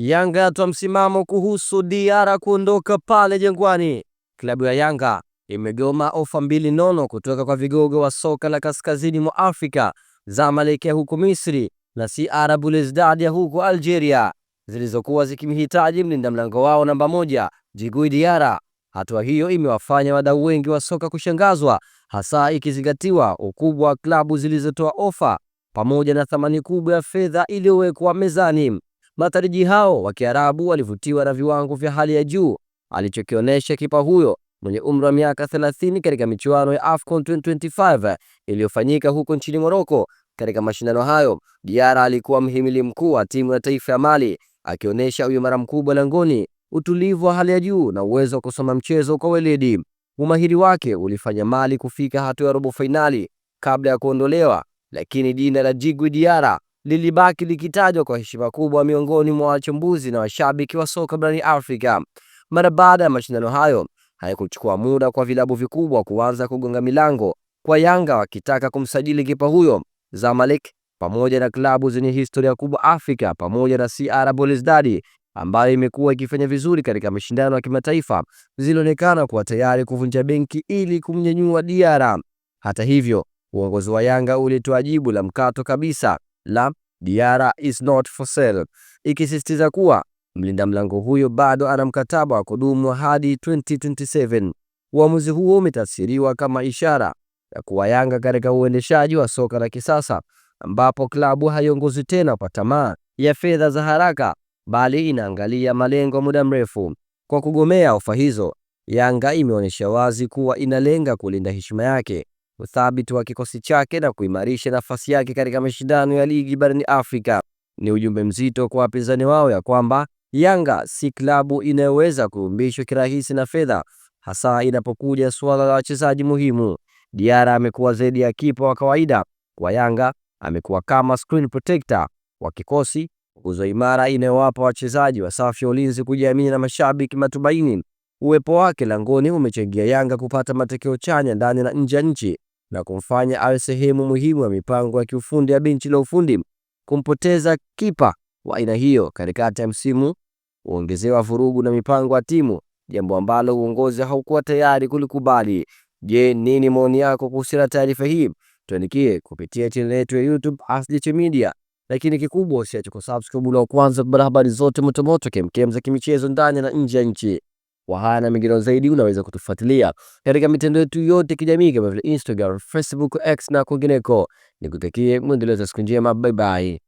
Yanga yatoa msimamo kuhusu Diarra kuondoka pale Jangwani. Klabu ya Yanga imegoma ofa mbili nono kutoka kwa vigogo wa soka la kaskazini mwa Afrika, Zamalek ya huko Misri na CR Belouizdad ya huko Algeria, zilizokuwa zikimhitaji mlinda mlango wao namba 1 Djigui Diarra. Hatua hiyo imewafanya wadau wengi wa soka kushangazwa, hasa ikizingatiwa ukubwa wa klabu zilizotoa ofa pamoja na thamani kubwa ya fedha iliyowekwa mezani. Matariji hao wa Kiarabu walivutiwa na viwango vya hali ya juu alichokionyesha kipa huyo mwenye umri wa miaka 30 katika michuano ya AFCON 2025 iliyofanyika huko nchini Morocco. Katika mashindano hayo, Diarra alikuwa mhimili mkuu wa timu ya taifa ya Mali, akionyesha uimara mkubwa langoni, utulivu wa hali ya juu na uwezo wa kusoma mchezo kwa weledi. Umahiri wake ulifanya Mali kufika hatua ya robo finali kabla ya kuondolewa, lakini jina la Djigui Diarra lilibaki likitajwa kwa heshima kubwa miongoni mwa wachambuzi na washabiki wa soka barani Afrika. Mara baada ya mashindano hayo, haikuchukua muda kwa vilabu vikubwa kuanza kugonga milango kwa Yanga wakitaka kumsajili kipa huyo. Zamalek pamoja na klabu zenye historia kubwa Afrika pamoja na CR Belouizdad ambayo imekuwa ikifanya vizuri katika mashindano ya kimataifa zilionekana kuwa tayari kuvunja benki ili kumnyanyua Diarra. Hata hivyo, uongozi wa Yanga ulitoa jibu la mkato kabisa la Diarra is not for sale, ikisisitiza kuwa mlinda mlango huyo bado ana mkataba wa kudumu hadi 2027. Uamuzi huo umetafsiriwa kama ishara ya kuwa Yanga katika uendeshaji wa soka la kisasa, ambapo klabu haiongozi tena kwa tamaa ya fedha za haraka, bali inaangalia malengo ya muda mrefu. Kwa kugomea ofa hizo, Yanga imeonyesha wazi kuwa inalenga kulinda heshima yake, uthabiti wa kikosi chake na kuimarisha nafasi yake katika mashindano ya ligi barani Afrika. Ni ujumbe mzito kwa wapinzani wao ya kwamba Yanga si klabu inayoweza kuumbishwa kirahisi na fedha, hasa inapokuja suala la wachezaji muhimu. Diarra amekuwa zaidi ya kipa wa kawaida kwa Yanga, amekuwa kama screen protector wa kikosi, nguzo imara inayowapa wachezaji wa safu ya ulinzi kujiamini na mashabiki matumaini. Uwepo wake langoni umechangia Yanga kupata matokeo chanya ndani na nje ya nchi na kumfanya awe sehemu muhimu ya mipango ya kiufundi ya benchi la ufundi. Kumpoteza kipa wa aina hiyo katikati ya msimu huongezewa vurugu na mipango ya timu, jambo ambalo uongozi haukuwa tayari kulikubali. Je, nini maoni yako kuhusu taarifa hii? Tuandikie kupitia channel yetu ya YouTube Asli Media. Lakini kikubwa usiache kusubscribe ili kwanza kupata habari zote motomoto kemkem za kimichezo ndani na nje ya nchi. Kwa haya na mengine zaidi unaweza kutufuatilia katika mitandao yetu yote kijamii kama vile Instagram, Facebook, X na kwingineko. Nikutakie muendeleo wa siku njema. Bye bye.